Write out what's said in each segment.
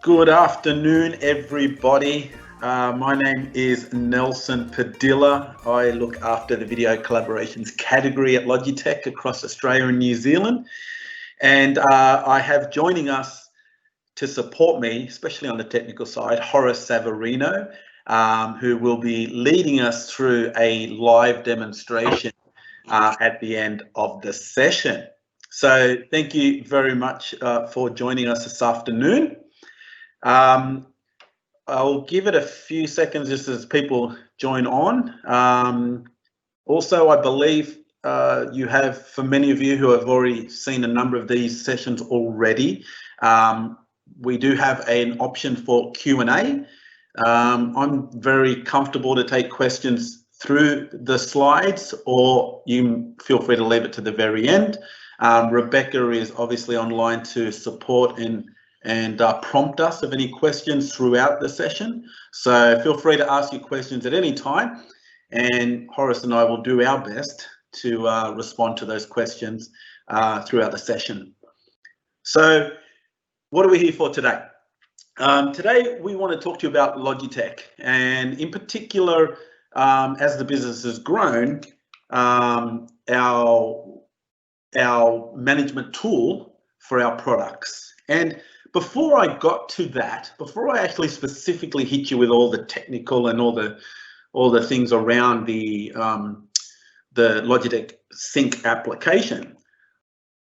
Good afternoon, everybody. My name is Nelson Padilla. I look after the video collaborations category at Logitech across Australia and New Zealand. And I have joining us to support me, especially on the technical side, Horace Savarino, who will be leading us through a live demonstration at the end of the session. So thank you very much for joining us this afternoon. I'll give it a few seconds just as people join on. Also, I believe you have, for many of you who have already seen a number of these sessions already, we do have an option for Q&A. I'm very comfortable to take questions through the slides, or you feel free to leave it to the very end. Rebecca is obviously online to support and prompt us of any questions throughout the session. So feel free to ask your questions at any time, and Horace and I will do our best to respond to those questions throughout the session. So what are we here for today? Today we want to talk to you about Logitech, and in particular, as the business has grown, our management tool for our products. And before I got to that, before I actually specifically hit you with all the technical and all the things around the Logitech Sync application,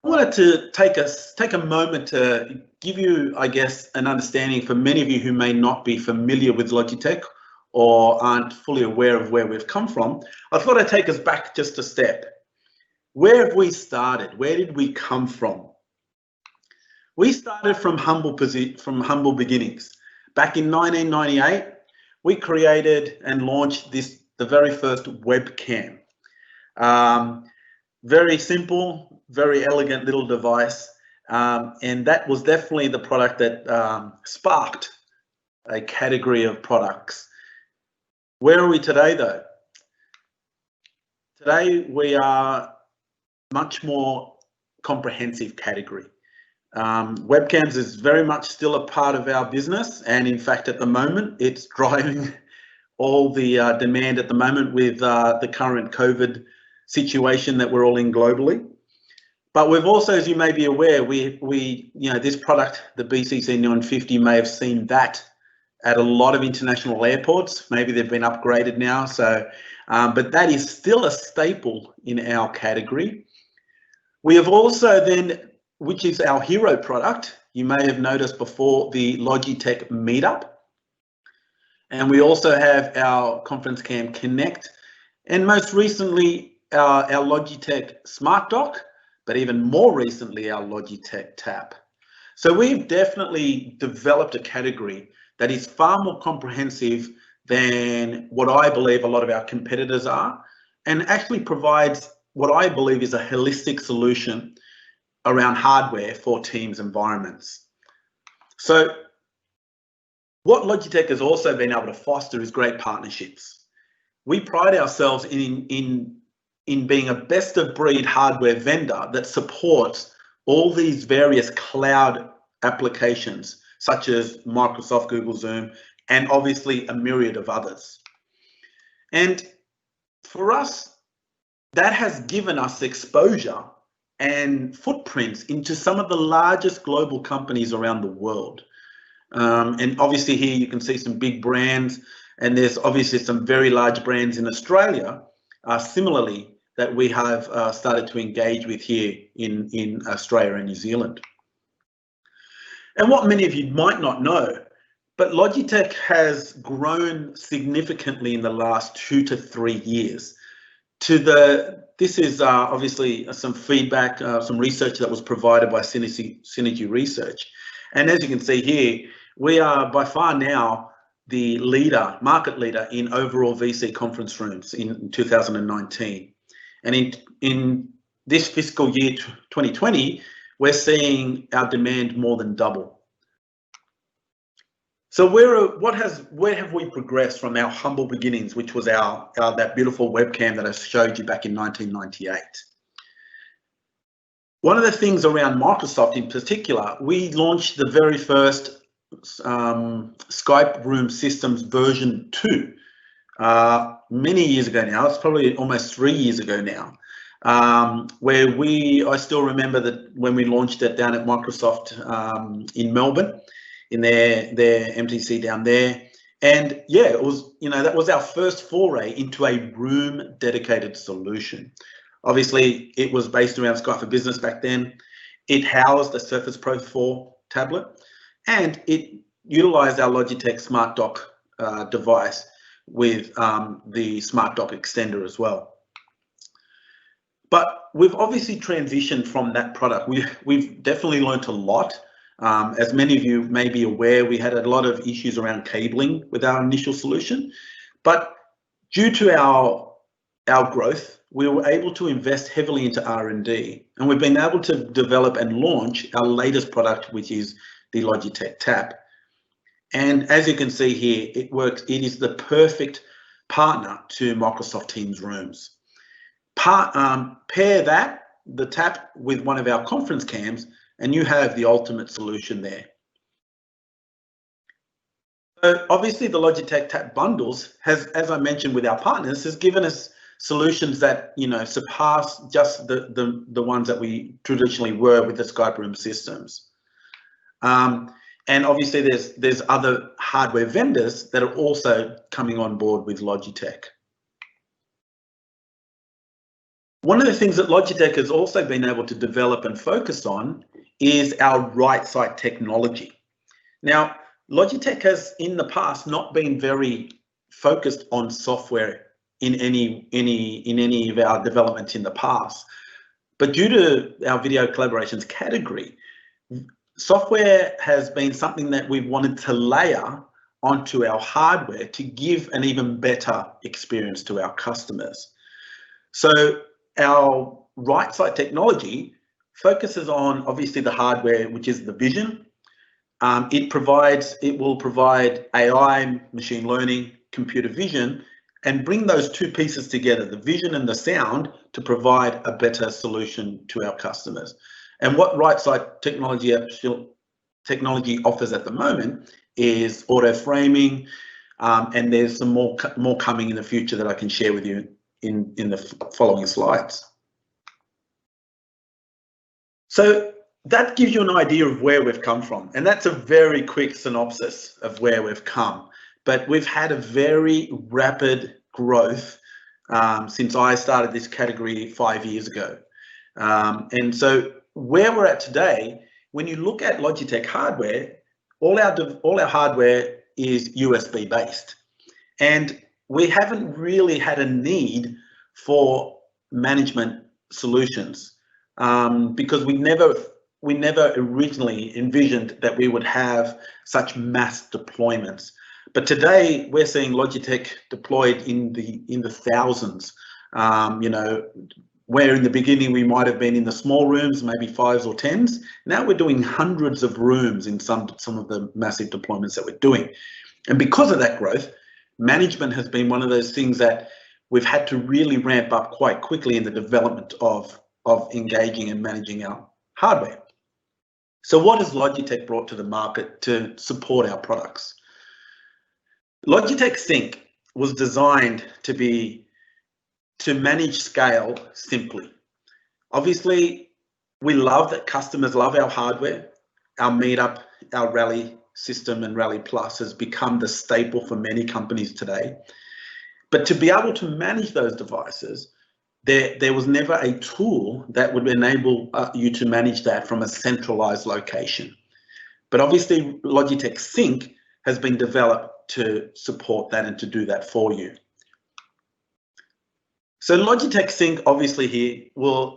I wanted to take a moment to give you, I guess, an understanding for many of you who may not be familiar with Logitech or aren't fully aware of where we've come from. I thought I'd take us back just a step. Where have we started? Where did we come from? We started from humble beginnings. Back in 1998, we created and launched the very first webcam. Very simple, very elegant little device, and that was definitely the product that sparked a category of products. Where are we today, though? Today we are much more comprehensive category. Webcams is very much still a part of our business, and in fact at the moment it's driving all the demand at the moment with the current COVID situation that we're all in globally. But we've also, as you may be aware, we this product, the BCC 950, may have seen that at a lot of international airports. Maybe they've been upgraded now, so but that is still a staple in our category. We have also then, which is our hero product, you may have noticed before, the Logitech Meetup. And we also have our Conference Cam Connect, and most recently our Logitech SMARTDOCK, but even more recently our Logitech Tap. So we've definitely developed a category that is far more comprehensive than what I believe a lot of our competitors are, and actually provides what I believe is a holistic solution around hardware for Teams environments. So what Logitech has also been able to foster is great partnerships. We pride ourselves in being a best of breed hardware vendor that supports all these various cloud applications, such as Microsoft, Google, Zoom, and obviously a myriad of others. And for us, that has given us exposure and footprints into some of the largest global companies around the world. And obviously here you can see some big brands, and there's obviously some very large brands in Australia, similarly, that we have started to engage with here in Australia and New Zealand. And what many of you might not know, but Logitech has grown significantly in the last 2 to 3 years. This is obviously some feedback, some research that was provided by Synergy Research. And as you can see here, we are by far now the market leader in overall VC conference rooms in 2019. And in this fiscal year 2020, we're seeing our demand more than double. So where have we progressed from our humble beginnings, which was that beautiful webcam that I showed you back in 1998? One of the things around Microsoft in particular, we launched the very first Skype Room Systems version 2 many years ago now. It's probably almost 3 years ago now, where I still remember that when we launched it down at Microsoft in Melbourne, in their MTC down there. And yeah, it was, that was our first foray into a room dedicated solution. Obviously, it was based around Skype for Business back then. It housed a Surface Pro 4 tablet, and it utilized our Logitech SMARTDOCK device with the SMARTDOCK extender as well. But we've obviously transitioned from that product. We've definitely learned a lot. As many of you may be aware, we had a lot of issues around cabling with our initial solution, but due to our growth, we were able to invest heavily into R&D, and we've been able to develop and launch our latest product, which is the Logitech Tap. And as you can see here, it works. It is the perfect partner to Microsoft Teams Rooms. Pair the Tap with one of our conference cams, and you have the ultimate solution there. So obviously the Logitech Tap bundles has, as I mentioned with our partners, has given us solutions that surpass just the ones that we traditionally were with the Skype Room systems. And obviously there's other hardware vendors that are also coming on board with Logitech. One of the things that Logitech has also been able to develop and focus on is our RIGHTSENSE technology. Now, Logitech has in the past not been very focused on software in any of our developments in the past, but due to our video collaborations category, software has been something that we've wanted to layer onto our hardware to give an even better experience to our customers. So our RIGHTSENSE technology focuses on obviously the hardware, which is the vision. It will provide AI, machine learning, computer vision, and bring those two pieces together, the vision and the sound, to provide a better solution to our customers. And what RIGHTSENSE technology offers at the moment is auto framing, and there's some more coming in the future that I can share with you in the following slides. So that gives you an idea of where we've come from, and that's a very quick synopsis of where we've come. But we've had a very rapid growth since I started this category 5 years ago. And so where we're at today, when you look at Logitech hardware, all our hardware is USB based, and we haven't really had a need for management solutions because we never originally envisioned that we would have such mass deployments. But today we're seeing Logitech deployed in the thousands. Where in the beginning we might have been in the small rooms, maybe 5s or 10s. Now we're doing hundreds of rooms in some of the massive deployments that we're doing. And because of that growth, management has been one of those things that we've had to really ramp up quite quickly in the development of engaging and managing our hardware. So what has Logitech brought to the market to support our products? Logitech Sync was designed to manage scale simply. Obviously, we love that customers love our hardware. Our Meetup, our Rally system and Rally Plus has become the staple for many companies today. But to be able to manage those devices, there was never a tool that would enable you to manage that from a centralized location. But obviously, Logitech Sync has been developed to support that and to do that for you. So Logitech Sync obviously here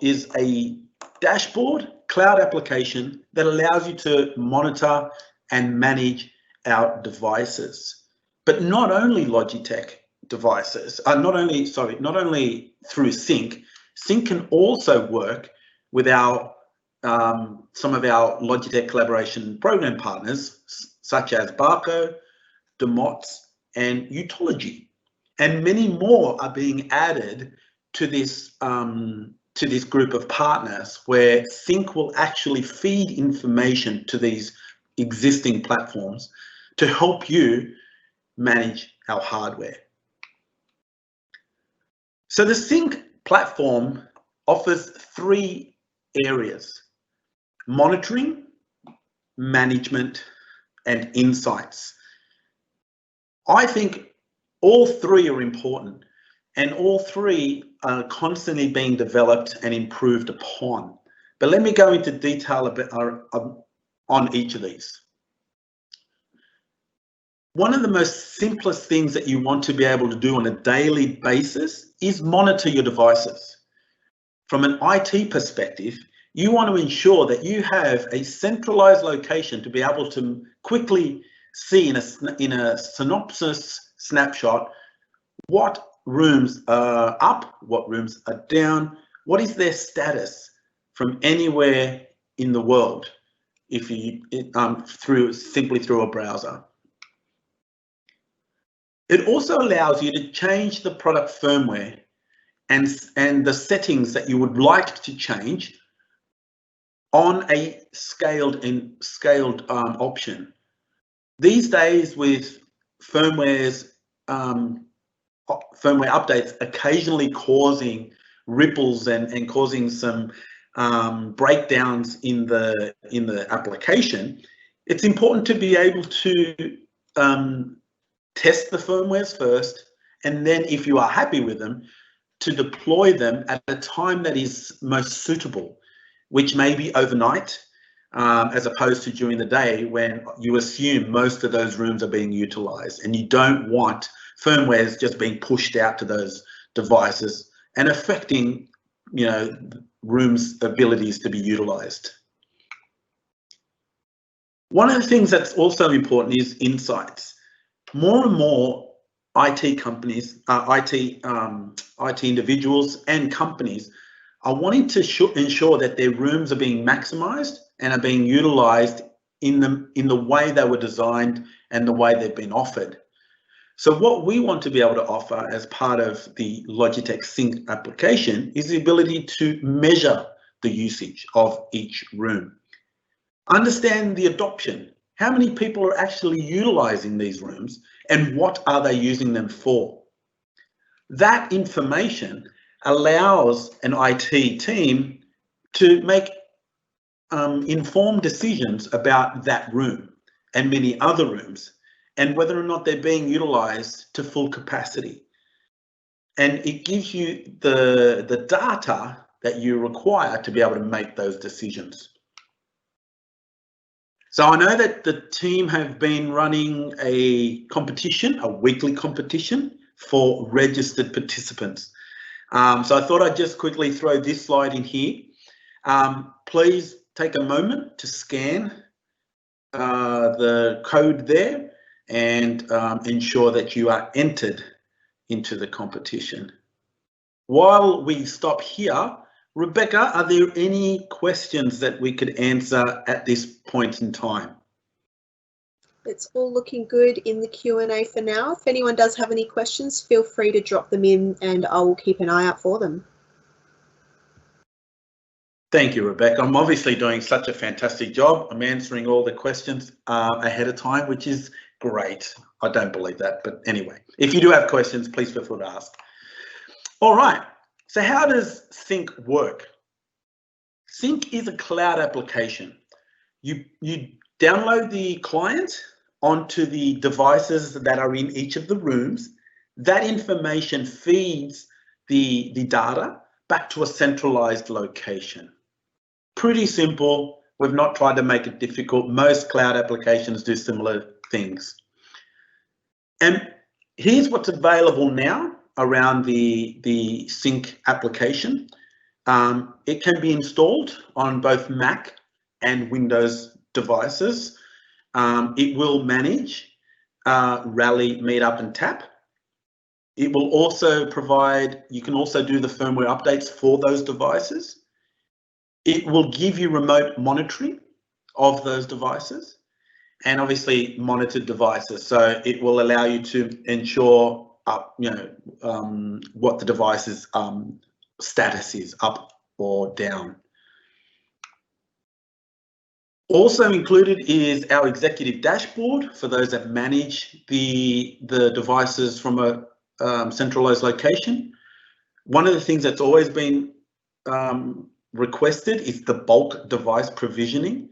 is a dashboard cloud application that allows you to monitor and manage our devices. But not only Logitech devices, not only through Sync. Sync can also work with some of our Logitech collaboration program partners, such as Barco, Demots, and Utology. And many more are being added to this group of partners, where Sync will actually feed information to these existing platforms to help you manage our hardware. So the Sync platform offers 3 areas: monitoring, management, and insights. I think all 3 are important, and all 3 are constantly being developed and improved upon. But let me go into detail a bit on each of these. One of the most simplest things that you want to be able to do on a daily basis is monitor your devices. From an IT perspective, you want to ensure that you have a centralized location to be able to quickly see in a synopsis snapshot what rooms are up, what rooms are down, what is their status from anywhere in the world, if you simply through a browser. It also allows you to change the product firmware and the settings that you would like to change on a scaled option. These days, with firmware updates occasionally causing ripples and causing some breakdowns in the application, it's important to be able to test the firmwares first, and then if you are happy with them, to deploy them at a time that is most suitable, which may be overnight, as opposed to during the day when you assume most of those rooms are being utilized, and you don't want firmwares just being pushed out to those devices and affecting, rooms' abilities to be utilized. One of the things that's also important is insights. More and more IT companies, IT individuals and companies are wanting to ensure that their rooms are being maximized and are being utilized in the way they were designed and the way they've been offered. So what we want to be able to offer as part of the Logitech Sync application is the ability to measure the usage of each room. Understand the adoption. How many people are actually utilizing these rooms and what are they using them for? That information allows an IT team to make informed decisions about that room and many other rooms, and whether or not they're being utilized to full capacity. And it gives you the data that you require to be able to make those decisions. So I know that the team have been running a competition, a weekly competition for registered participants. So I thought I'd just quickly throw this slide in here. Please take a moment to scan the code there and ensure that you are entered into the competition. While we stop here, Rebecca, are there any questions that we could answer at this point in time? It's all looking good in the Q&A for now. If anyone does have any questions, feel free to drop them in and I will keep an eye out for them. Thank you, Rebecca. I'm obviously doing such a fantastic job. I'm answering all the questions ahead of time, which is great. I don't believe that, but anyway, if you do have questions, please feel free to ask. All right, so how does Sync work? Sync is a cloud application. You download the client onto the devices that are in each of the rooms. That information feeds the data back to a centralized location. Pretty simple. We've not tried to make it difficult. Most cloud applications do similar things. And here's what's available now around the Sync application. It can be installed on both Mac and Windows devices. It will manage Rally, Meetup and Tap. It will also provide, you can also do the firmware updates for those devices. It will give you remote monitoring of those devices and obviously monitored devices. So it will allow you to ensure what the device's status is, up or down. Also included is our executive dashboard for those that manage the devices from a centralized location. One of the things that's always been requested is the bulk device provisioning.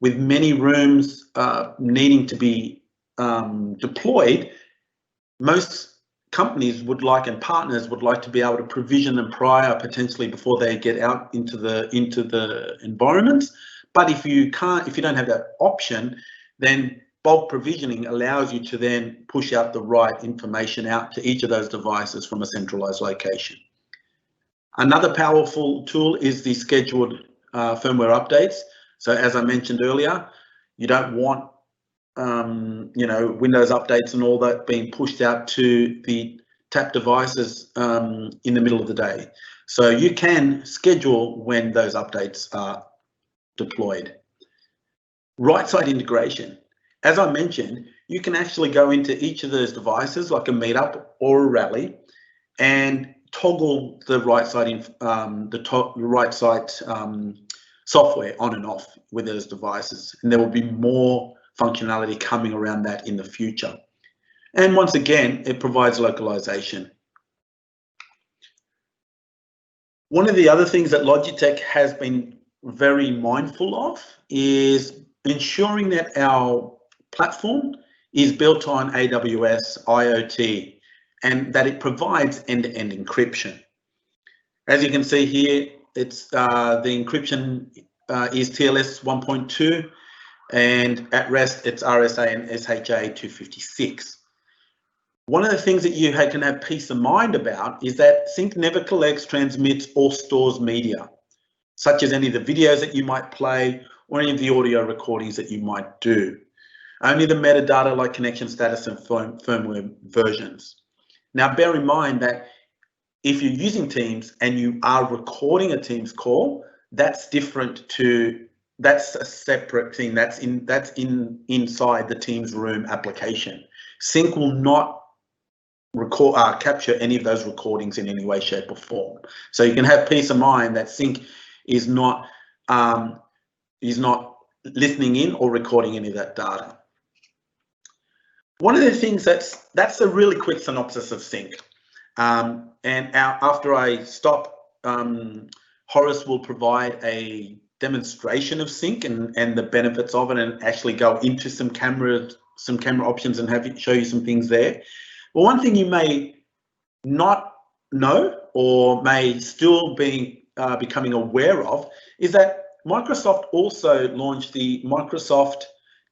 With many rooms needing to be deployed, most companies would like, and partners would like, to be able to provision them prior, potentially before they get out into the environments. But if you don't have that option, then bulk provisioning allows you to then push out the right information out to each of those devices from a centralized location. Another powerful tool is the scheduled firmware updates. So as I mentioned earlier, you don't want Windows updates and all that being pushed out to the TAP devices in the middle of the day. So you can schedule when those updates are deployed. Right side integration. As I mentioned, you can actually go into each of those devices, like a Meetup or a Rally, and toggle the right side software on and off with those devices, and there will be more functionality coming around that in the future. And once again, it provides localization. One of the other things that Logitech has been very mindful of is ensuring that our platform is built on AWS IoT and that it provides end-to-end encryption. As you can see here, it's the encryption is TLS 1.2, and at rest it's RSA and SHA 256. One of the things that you can have peace of mind about is that Sync never collects, transmits, or stores media, such as any of the videos that you might play or any of the audio recordings that you might do. Only the metadata like connection status and firmware versions. Now, bear in mind that if you're using Teams and you are recording a Teams call, that's different to, that's a separate thing. That's inside the Teams Room application. Sync will not capture any of those recordings in any way, shape, or form. So you can have peace of mind that Sync is not listening in or recording any of that data. One of the things that's a really quick synopsis of Sync. After I stop, Horace will provide a demonstration of Sync and the benefits of it, and actually go into some camera options and show you some things there. But one thing you may not know or may still be becoming aware of is that Microsoft also launched the Microsoft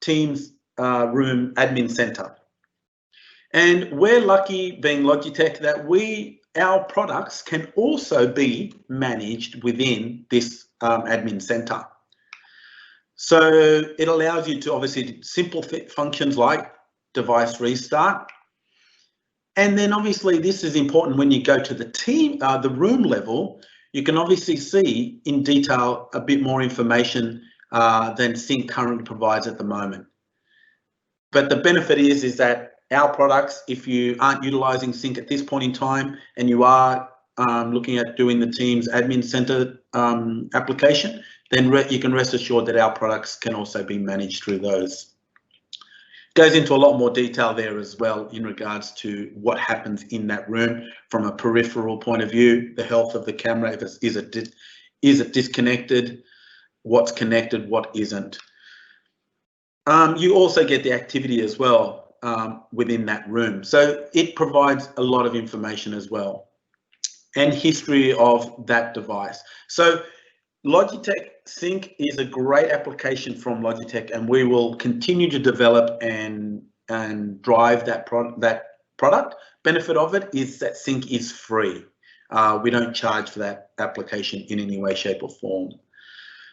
Teams Room Admin Center. And we're lucky, being Logitech, that our products can also be managed within this admin center. So it allows you to obviously simple functions like device restart. And then obviously this is important when you go to the room level. You can obviously see in detail a bit more information than Sync currently provides at the moment. But the benefit is that our products, if you aren't utilizing Sync at this point in time and you are looking at doing the Teams Admin Center application, then you can rest assured that our products can also be managed through those. Goes into a lot more detail there as well in regards to what happens in that room from a peripheral point of view, the health of the camera, is it disconnected, what's connected, what isn't. You also get the activity as well within that room. So it provides a lot of information as well, and history of that device. So Logitech Sync is a great application from Logitech, and we will continue to develop and drive that product. Benefit of it is that Sync is free. We don't charge for that application in any way, shape, or form.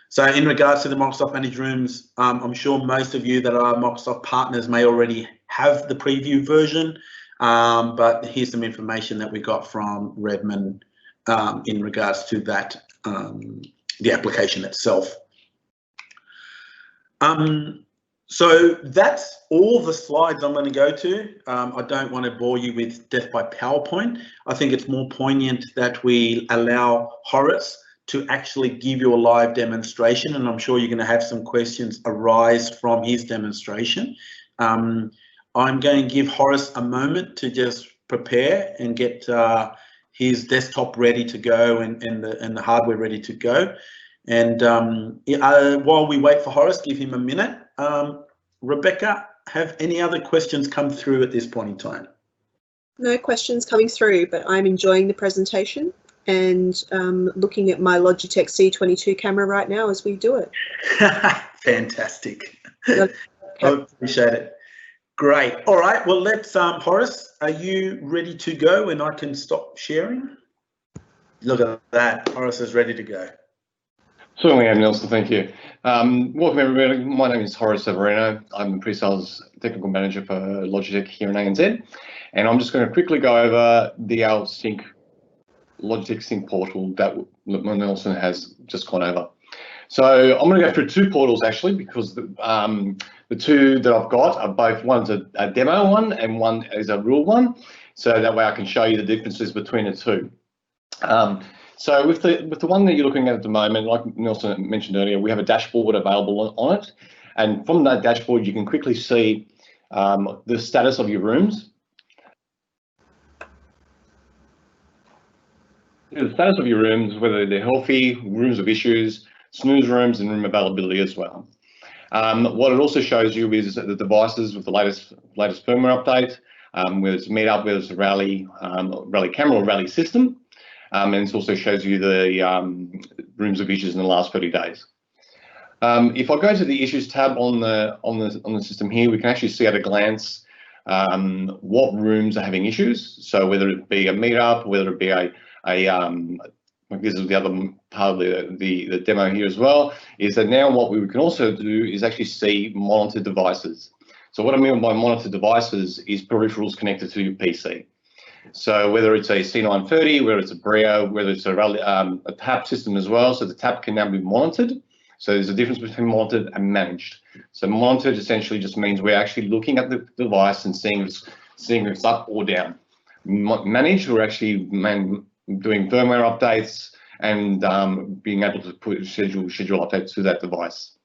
So in regards to the Microsoft Managed Rooms, I'm sure most of you that are Microsoft partners may already have the preview version, but here's some information that we got from Redmond in regards to that, the application itself. So that's all the slides I'm going to go to. I don't want to bore you with death by PowerPoint. I think it's more poignant that we allow Horace to actually give you a live demonstration, and I'm sure you're going to have some questions arise from his demonstration. I'm going to give Horace a moment to just prepare and get his desktop ready to go and the hardware ready to go. And while we wait for Horace, give him a minute. Rebecca, have any other questions come through at this point in time? No questions coming through, but I'm enjoying the presentation and looking at my Logitech C22 camera right now as we do it. Fantastic. Okay. I appreciate it. Great. All right. Well, let's, Horace, are you ready to go and I can stop sharing? Look at that. Horace is ready to go. Certainly am, Nelson. Thank you. Welcome, everybody. My name is Horace Savarino. I'm the pre-sales technical manager for Logitech here in ANZ. And I'm just going to quickly go over the Logitech Sync portal that Nelson has just gone over. So I'm going to go through two portals actually, because the two that I've got are both, one's a demo one and one is a real one. So that way I can show you the differences between the two. So with the one that you're looking at the moment, like Nelson mentioned earlier, we have a dashboard available on it. And from that dashboard, you can quickly see the status of your rooms. The status of your rooms, whether they're healthy, rooms of issues, snooze rooms, and room availability as well. What it also shows you is the devices with the latest firmware update, whether it's Meetup, whether it's a Rally camera or Rally system. And it also shows you the rooms of issues in the last 30 days. If I go to the issues tab on the system here, we can actually see at a glance what rooms are having issues. So whether it be a Meetup, whether it be this is the other part of the demo here as well, is that now what we can also do is actually see monitored devices. So what I mean by monitored devices is peripherals connected to your PC. So whether it's a C930, whether it's a Brio, whether it's a tap system as well, so the tap can now be monitored. So there's a difference between monitored and managed. So monitored essentially just means we're actually looking at the device and seeing if it's up or down. Managed, we're actually doing firmware updates and being able to schedule updates to that device.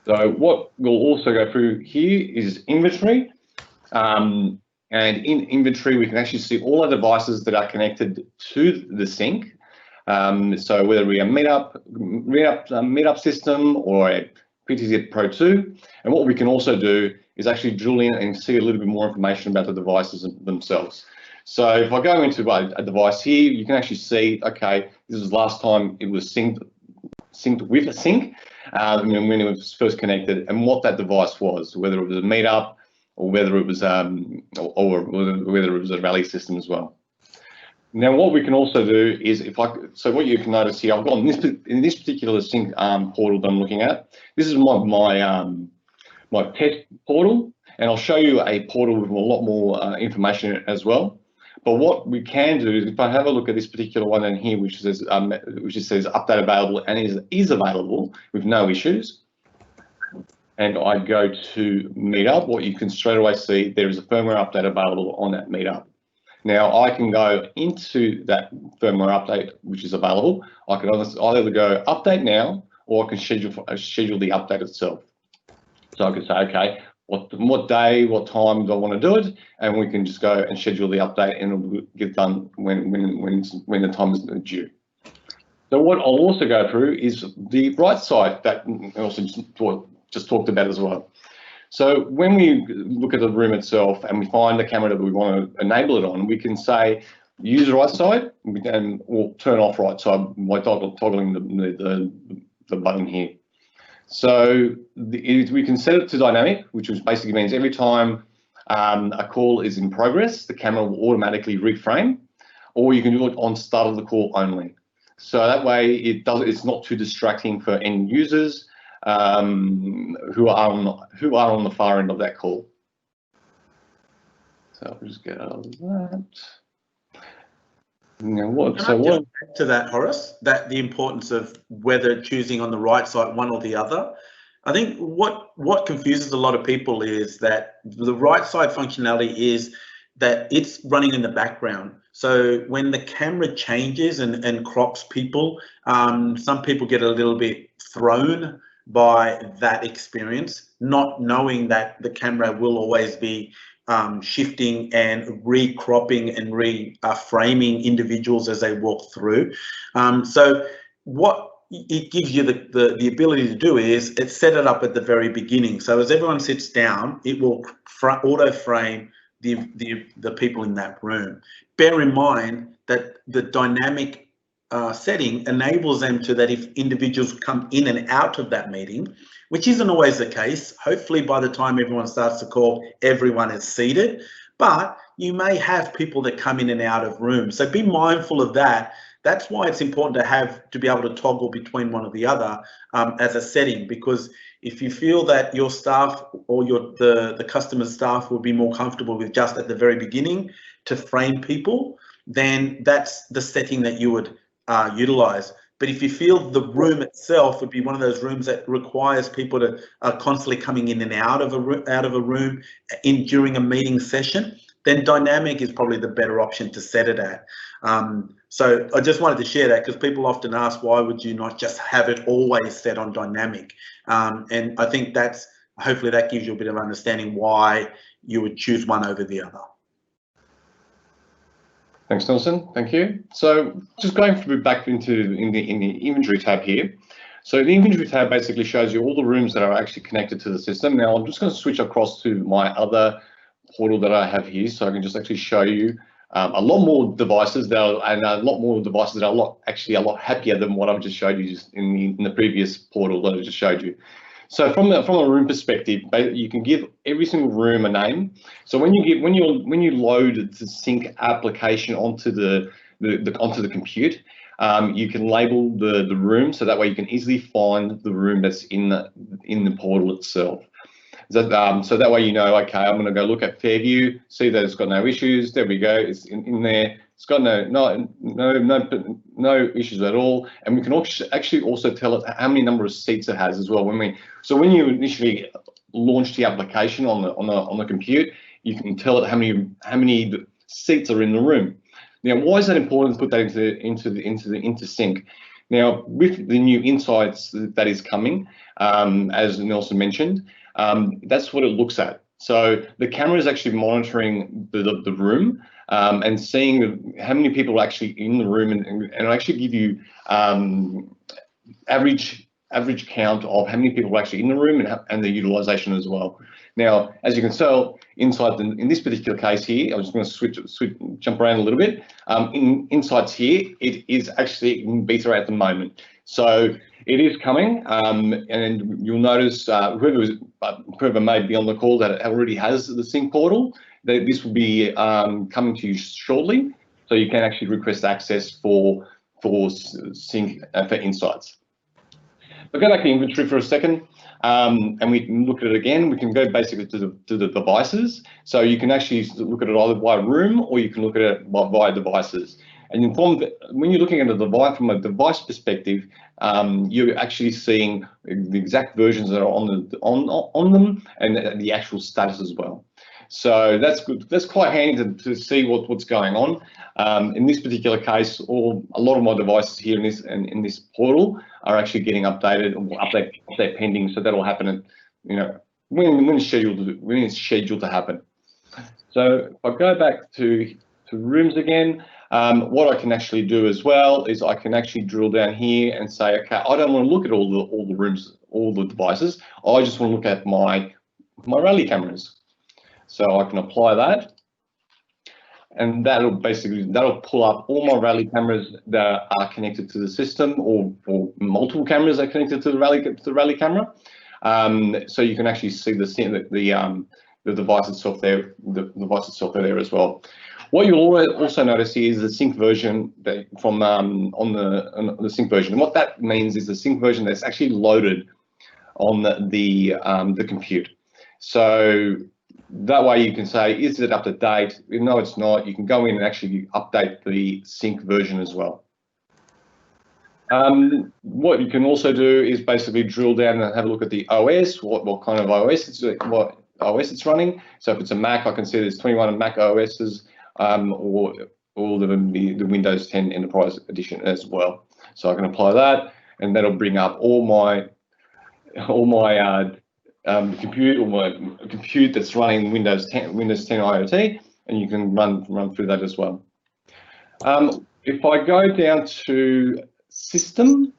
So what we'll also go through here is inventory. And in inventory, we can actually see all the devices that are connected to the sync. So whether we are Meetup system or a PTZ Pro 2. And what we can also do is actually drill in and see a little bit more information about the devices themselves. So if I go into a device here, you can actually see, okay, this is the last time it was synced with a sync when it was first connected, and what that device was, whether it was a Meetup or whether it was whether it was a Rally system as well. Now, what we can also do is, so what you can notice here, I've got in this particular sync portal that I'm looking at. This is my test portal, and I'll show you a portal with a lot more information as well. But what we can do is, if I have a look at this particular one in here, which says update available and is available with no issues, and I go to Meetup, what you can straight away see, there is a firmware update available on that Meetup. Now I can go into that firmware update which is available. I can either go update now, or I can schedule the update itself. So I can say, okay, what day, what time do I want to do it, and we can just go and schedule the update, and it'll get done when the time is due. So what I'll also go through is the right side that also just talked about as well. So when we look at the room itself and we find the camera that we want to enable it on, we can say use right side and we'll turn off right side by toggling the button here. So we can set it to dynamic, which basically means every time a call is in progress, the camera will automatically reframe, or you can do it on start of the call only. So that way it's not too distracting for end users who are on the far end of that call. So I'll just get out of that. Now to that, Horace, that the importance of whether choosing on the right side, one or the other. I think what confuses a lot of people is that the right side functionality is that it's running in the background. So when the camera changes and crops people, some people get a little bit thrown by that experience, not knowing that the camera will always be shifting and recropping and reframing individuals as they walk through. So what it gives you the ability to do is it's set it up at the very beginning. So as everyone sits down, it will auto frame the people in that room. Bear in mind that the dynamic setting enables them to that if individuals come in and out of that meeting, which isn't always the case. Hopefully by the time everyone starts the call, everyone is seated, but you may have people that come in and out of rooms. So be mindful of that. That's why it's important to be able to toggle between one or the other as a setting, because if you feel that your staff or the customer's staff will be more comfortable with just at the very beginning to frame people, then that's the setting that you would utilize. But if you feel the room itself would be one of those rooms that requires people to constantly coming in and out of a room during a meeting session, then dynamic is probably the better option to set it at. So I just wanted to share that because people often ask, why would you not just have it always set on dynamic? And I think hopefully that gives you a bit of understanding why you would choose one over the other. Thanks, Nelson. Thank you. So just going back into the inventory tab here. So the inventory tab basically shows you all the rooms that are actually connected to the system. Now I'm just going to switch across to my other portal that I have here, so I can just actually show you a lot more devices that are a lot happier than what I've just showed you just in the previous portal that I just showed you. So from a room perspective, you can give every single room a name. So when you load the sync application onto the compute, you can label the room, so that way you can easily find the room that's in the portal itself. So that way you know, okay, I'm going to go look at Fairview, see that it's got no issues. There we go, it's in there. It's got no issues at all, and we can actually also tell it how many number of seats it has as well. So when you initially launch the application on the compute, you can tell it how many seats are in the room. Now, why is that important to put that into sync? Now, with the new insights that is coming, as Nelson mentioned, that's what it looks at. So the camera is actually monitoring the room and seeing how many people are actually in the room, and it'll actually give you average count of how many people are actually in the room and the utilization as well. Now, as you can tell, inside in this particular case here, I'm just going to jump around a little bit. In insights here, it is actually in beta at the moment. So it is coming, and you'll notice whoever may be on the call that already has the sync portal, that this will be coming to you shortly, so you can actually request access for sync for insights. But go back to inventory for a second, and we can look at it again. We can go basically to the devices, so you can actually look at it either by room or you can look at it via devices. And when you're looking at a device from a device perspective, you're actually seeing the exact versions that are on them and the actual status as well. So that's good. That's quite handy to see what's going on. In this particular case, a lot of my devices here in this portal are actually getting updated or update pending. So that'll happen at, when it's scheduled to happen. So if I go back to rooms again. What I can actually do as well is I can actually drill down here and say, okay, I don't want to look at all the rooms, all the devices. I just want to look at my rally cameras. So I can apply that, and that'll pull up all my rally cameras that are connected to the system, or multiple cameras that are connected to the rally camera. So you can actually see the device itself there, the device itself there as well. What you'll also notice here is the sync version from on the sync version. And what that means is the sync version that's actually loaded on the compute. So that way you can say, is it up to date? No, it's not. You can go in and actually update the sync version as well. What you can also do is basically drill down and have a look at the OS, what kind of OS it's running. So if it's a Mac, I can see there's 21 Mac OSs, or all the Windows 10 Enterprise Edition as well. So I can apply that, and that'll bring up all my compute that's running Windows 10 IoT, and you can run through that as well. If I go down to system,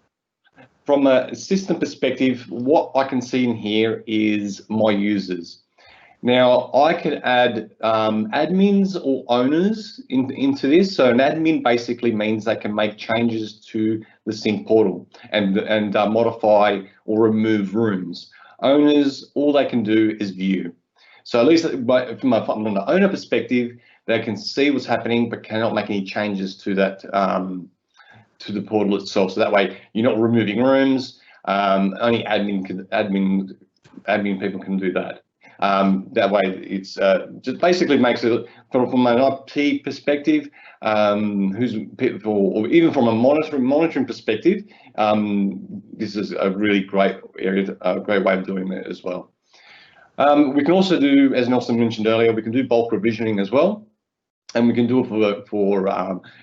from a system perspective, what I can see in here is my users. Now I can add admins or owners into this. So an admin basically means they can make changes to the sync portal and modify or remove rooms. Owners, all they can do is view. So at least from an owner perspective, they can see what's happening but cannot make any changes to that to the portal itself. So that way you're not removing rooms. Only admin people can do that. That way, it's just basically makes it from an IP perspective, or even from a monitoring perspective. This is a really great area, a great way of doing that as well. We can also do, as Nelson mentioned earlier, we can do bulk provisioning as well, and we can do it for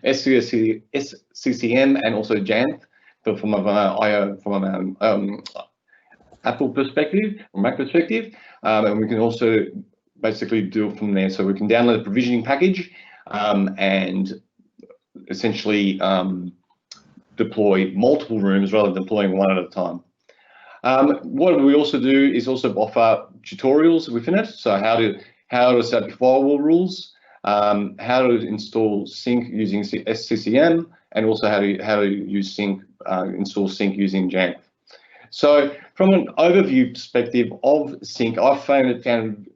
SCCM and also Jamf, but from an Apple perspective or Mac perspective. And we can also basically do it from there. So we can download a provisioning package and essentially deploy multiple rooms rather than deploying one at a time. What we also do is also offer tutorials within it. So how to set up your firewall rules, how to install sync using SCCM, and also how to use sync, install sync using Jamf. So from an overview perspective of sync, I've found it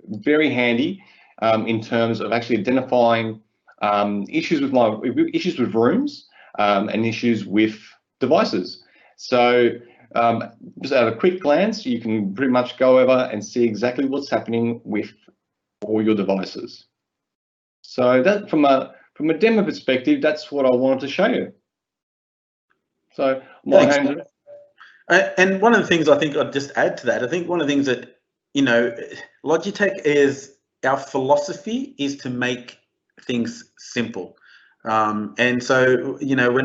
very handy in terms of actually identifying issues with rooms and issues with devices. So just at a quick glance, you can pretty much go over and see exactly what's happening with all your devices. So that from a demo perspective, that's what I wanted to show you. So and one of the things I think I'd just add to that, I think one of the things that, you know, Logitech is, our philosophy is to make things simple. And so, you know,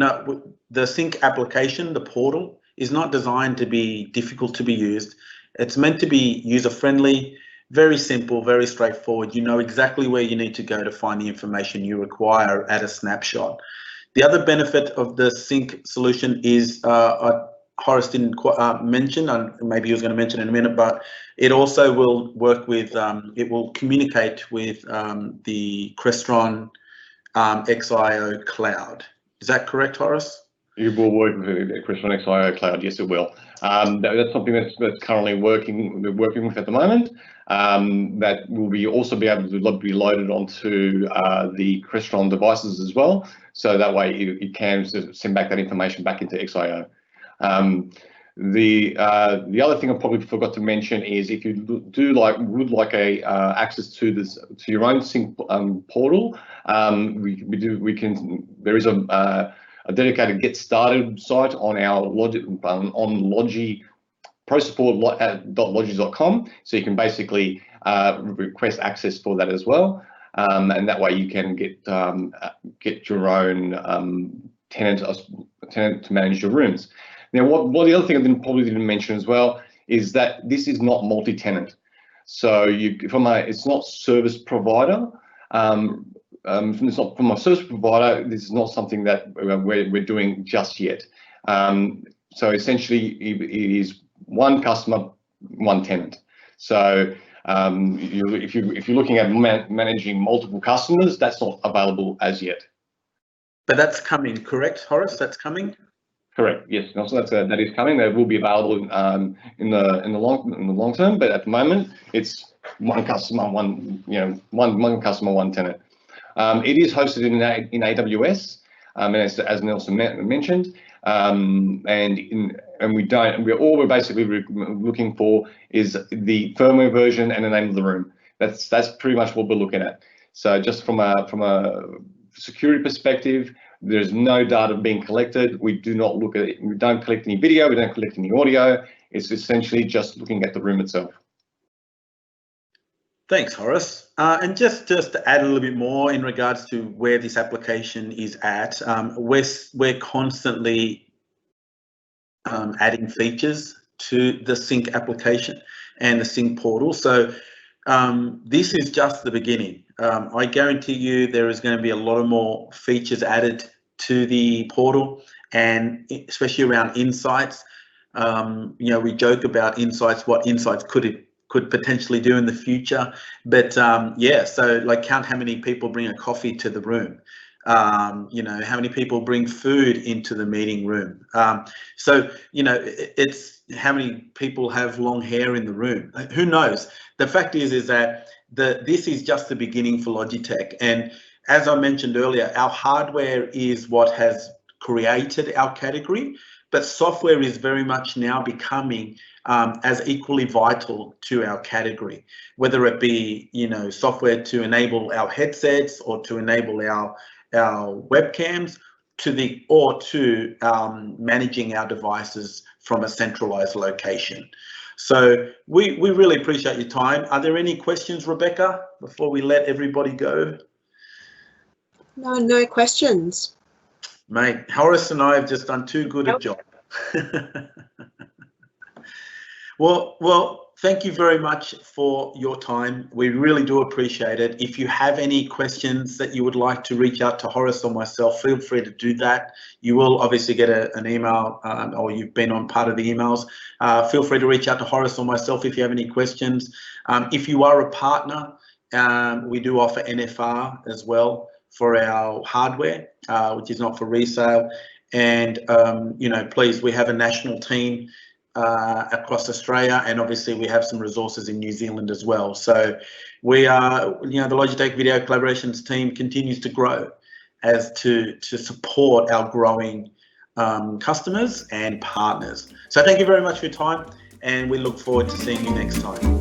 the sync application, the portal, is not designed to be difficult to be used. It's meant to be user-friendly, very simple, very straightforward. You know exactly where you need to go to find the information you require at a snapshot. The other benefit of the sync solution is, Horace didn't mention, and maybe he was going to mention in a minute, but it also will work with, it will communicate with the Crestron XIO cloud. Is that correct, Horace? It will work with the Crestron XIO cloud, yes it will. That's something that's currently we're working with at the moment. That will be also be able to be loaded onto the Crestron devices as well. So that way you can send back that information back into XIO. The other thing I probably forgot to mention is, if you would like access to this, to your own sync portal, there is a dedicated get started site on our Logi pro support.logi.com, so you can basically request access for that as well, and that way you can get your own tenant to manage your rooms. Now, what the other thing I probably didn't mention as well is that this is not multi-tenant. So it's not service provider. From a service provider, this is not something that we're doing just yet. So essentially, it is one customer, one tenant. So if you're looking at managing multiple customers, that's not available as yet. But that's coming, correct, Horace? That's coming. Correct. Yes. So that is coming. That will be available in the long term. But at the moment, it's one customer, one customer, one tenant. It is hosted in AWS, and as Nelson mentioned, and we're basically looking for is the firmware version and the name of the room. That's pretty much what we're looking at. So just from a security perspective, there's no data being collected. We do not look at it. We don't collect any video. We don't collect any audio. It's essentially just looking at the room itself. Thanks, Horace. And just to add a little bit more in regards to where this application is at, we're constantly adding features to the Sync application and the Sync portal. So this is just the beginning. I guarantee you there is going to be a lot of more features added to the portal, and especially around insights. We joke about insights, what insights could potentially do in the future, but yeah, so like count how many people bring a coffee to the room, how many people bring food into the meeting room, so it's how many people have long hair in the room. Who knows? The fact is that this is just the beginning for Logitech, and as I mentioned earlier, our hardware is what has created our category, but software is very much now becoming as equally vital to our category, whether it be software to enable our headsets or to enable our webcams, to managing our devices from a centralized location. So we really appreciate your time. Are there any questions, Rebecca, before we let everybody go? No questions. Mate, Horace and I have just done too good a job. Well, thank you very much for your time. We really do appreciate it. If you have any questions that you would like to reach out to Horace or myself, feel free to do that. You will obviously get an email, or you've been on part of the emails. Feel free to reach out to Horace or myself if you have any questions. If you are a partner, we do offer NFR as well for our hardware, which is not for resale. And please, we have a national team across Australia, and obviously we have some resources in New Zealand as well. So we are, the Logitech Video Collaborations team continues to grow as to support our growing customers and partners. So thank you very much for your time, and we look forward to seeing you next time.